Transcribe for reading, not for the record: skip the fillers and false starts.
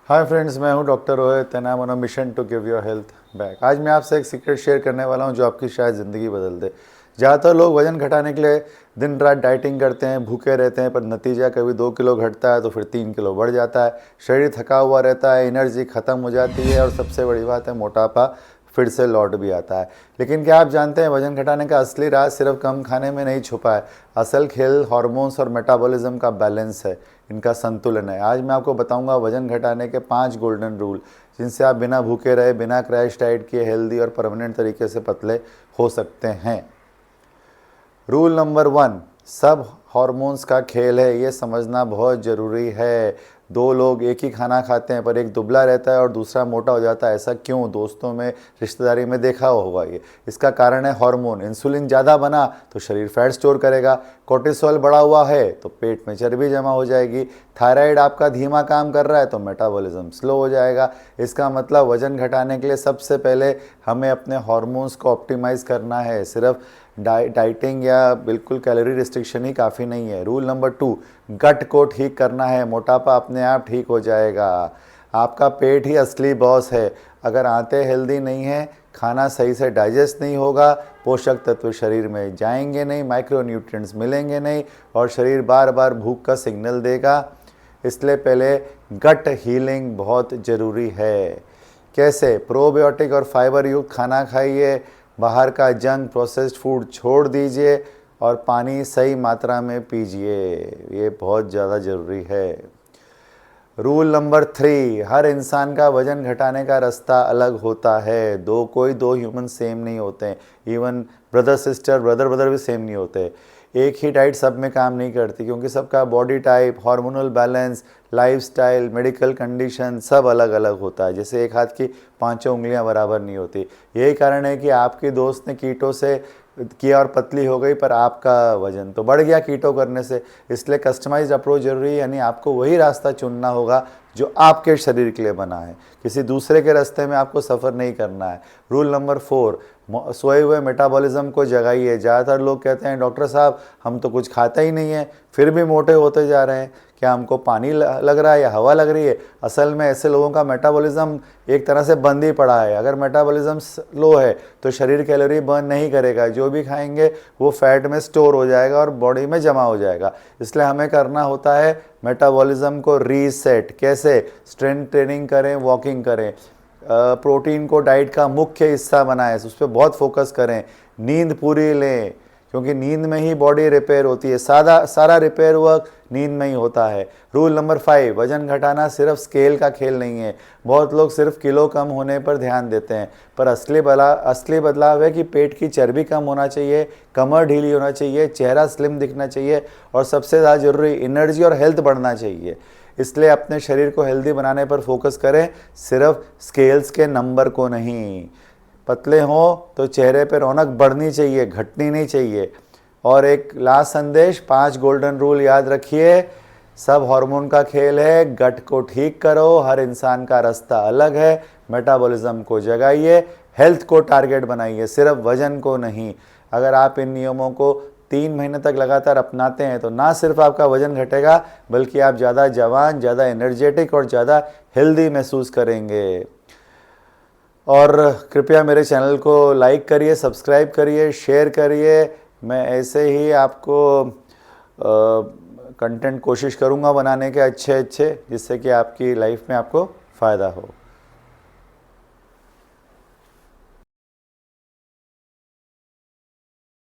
हाय friends, मैं हूं doctor Rohit and I am on a mission to give your health back. आज मैं आपसे एक सीक्रेट शेयर करने वाला हूं जो आपकी शायद ज़िंदगी बदल दे। ज़्यादातर लोग वजन घटाने के लिए दिन रात डाइटिंग करते हैं, भूखे रहते हैं, पर नतीजा कभी 2 किलो घटता है तो फिर 3 किलो बढ़ जाता है। शरीर थका हुआ रहता है, एनर्जी ख़त्म हो जाती है और सबसे बड़ी बात है मोटापा फिर से लौट भी आता है। लेकिन क्या आप जानते हैं वजन घटाने का असली राज सिर्फ कम खाने में नहीं छुपा है। असल खेल हार्मोन्स और मेटाबॉलिज्म का बैलेंस है, इनका संतुलन है। आज मैं आपको बताऊंगा वजन घटाने के 5 गोल्डन रूल, जिनसे आप बिना भूखे रहे, बिना क्रैश डाइट किए हेल्दी और परमानेंट तरीके से पतले हो सकते हैं। रूल नंबर 1, सब हार्मोन्स का खेल है, ये समझना बहुत ज़रूरी है। दो लोग एक ही खाना खाते हैं पर एक दुबला रहता है और दूसरा मोटा हो जाता है। ऐसा क्यों? दोस्तों में, रिश्तेदारी में देखा होगा ये। इसका कारण है हार्मोन। इंसुलिन ज़्यादा बना तो शरीर फैट स्टोर करेगा, कोर्टिसोल बढ़ा हुआ है तो पेट में चर्बी जमा हो जाएगी, थायराइड आपका धीमा काम कर रहा है तो मेटाबॉलिज्म स्लो हो जाएगा। इसका मतलब वजन घटाने के लिए सबसे पहले हमें अपने हार्मोन्स को ऑप्टिमाइज़ करना है। सिर्फ डाइटिंग या बिल्कुल कैलोरी रिस्ट्रिक्शन ही काफ़ी नहीं है। रूल नंबर 2, गट को ठीक करना है, मोटापा अपने आप ठीक हो जाएगा। आपका पेट ही असली बॉस है। अगर आंतें हेल्दी नहीं है, खाना सही से डाइजेस्ट नहीं होगा, पोषक तत्व शरीर में जाएंगे नहीं, माइक्रो न्यूट्रिएंट्स मिलेंगे नहीं और शरीर बार बार भूख का सिग्नल देगा। इसलिए पहले गट हीलिंग बहुत ज़रूरी है। कैसे? प्रोबायोटिक और फाइबर युक्त खाना खाइए, बाहर का जंक प्रोसेस्ड फूड छोड़ दीजिए और पानी सही मात्रा में पीजिए, ये बहुत ज़्यादा ज़रूरी है। रूल नंबर 3, हर इंसान का वजन घटाने का रास्ता अलग होता है। कोई दो ह्यूमन सेम नहीं होते हैं। Even brother sister, brother brother भी सेम नहीं होते। एक ही डाइट सब में काम नहीं करती, क्योंकि सबका body type, hormonal balance, lifestyle, medical condition सब अलग अलग होता है। जैसे एक हाथ की पांचों उंगलियां बराबर नहीं होती। यही कारण है कि आपकी दोस्त ने कीटो से किया और पतली हो गई, पर आपका वजन तो बढ़ गया कीटो करने से। इसलिए कस्टमाइज्ड अप्रोच जरूरी है, यानी आपको वही रास्ता चुनना होगा जो आपके शरीर के लिए बना है। किसी दूसरे के रास्ते में आपको सफ़र नहीं करना है। रूल नंबर 4, सोए हुए मेटाबॉलिज्म को जगाइए। ज़्यादातर लोग कहते हैं डॉक्टर साहब हम तो कुछ खाते ही नहीं है फिर भी मोटे होते जा रहे हैं, क्या हमको पानी लग रहा है या हवा लग रही है? असल में ऐसे लोगों का मेटाबॉलिज्म एक तरह से बंद ही पड़ा है। अगर मेटाबॉलिज्म लो है तो शरीर कैलोरी बर्न नहीं करेगा, जो भी खाएंगे वो फैट में स्टोर हो जाएगा और बॉडी में जमा हो जाएगा। इसलिए हमें करना होता है मेटाबॉलिज्म को रीसेट। कैसे? स्ट्रेंथ ट्रेनिंग करें, वॉकिंग करें, प्रोटीन को डाइट का मुख्य हिस्सा बनाएं, उस पर बहुत फोकस करें, नींद पूरी लें, क्योंकि नींद में ही बॉडी रिपेयर होती है। सारा रिपेयर वर्क नींद में ही होता है। रूल नंबर 5, वजन घटाना सिर्फ स्केल का खेल नहीं है। बहुत लोग सिर्फ किलो कम होने पर ध्यान देते हैं, पर असली बदलाव है कि पेट की चर्बी कम होना चाहिए, कमर ढीली होना चाहिए, चेहरा स्लिम दिखना चाहिए और सबसे ज़्यादा जरूरी एनर्जी और हेल्थ बढ़ना चाहिए। इसलिए अपने शरीर को हेल्दी बनाने पर फोकस करें, सिर्फ स्केल्स के नंबर को नहीं। पतले हों तो चेहरे पे रौनक बढ़नी चाहिए, घटनी नहीं चाहिए। और एक लास्ट संदेश, 5 गोल्डन रूल याद रखिए। सब हार्मोन का खेल है, गट को ठीक करो, हर इंसान का रास्ता अलग है, मेटाबॉलिज्म को जगाइए, हेल्थ को टारगेट बनाइए, सिर्फ वजन को नहीं। अगर आप इन नियमों को 3 महीने तक लगातार अपनाते हैं तो ना सिर्फ आपका वजन घटेगा, बल्कि आप ज़्यादा जवान, ज़्यादा एनर्जेटिक और ज़्यादा हेल्दी महसूस करेंगे। और कृपया मेरे चैनल को लाइक करिए, सब्सक्राइब करिए, शेयर करिए। मैं ऐसे ही आपको कंटेंट कोशिश करूँगा बनाने के अच्छे अच्छे, जिससे कि आपकी लाइफ में आपको फ़ायदा हो।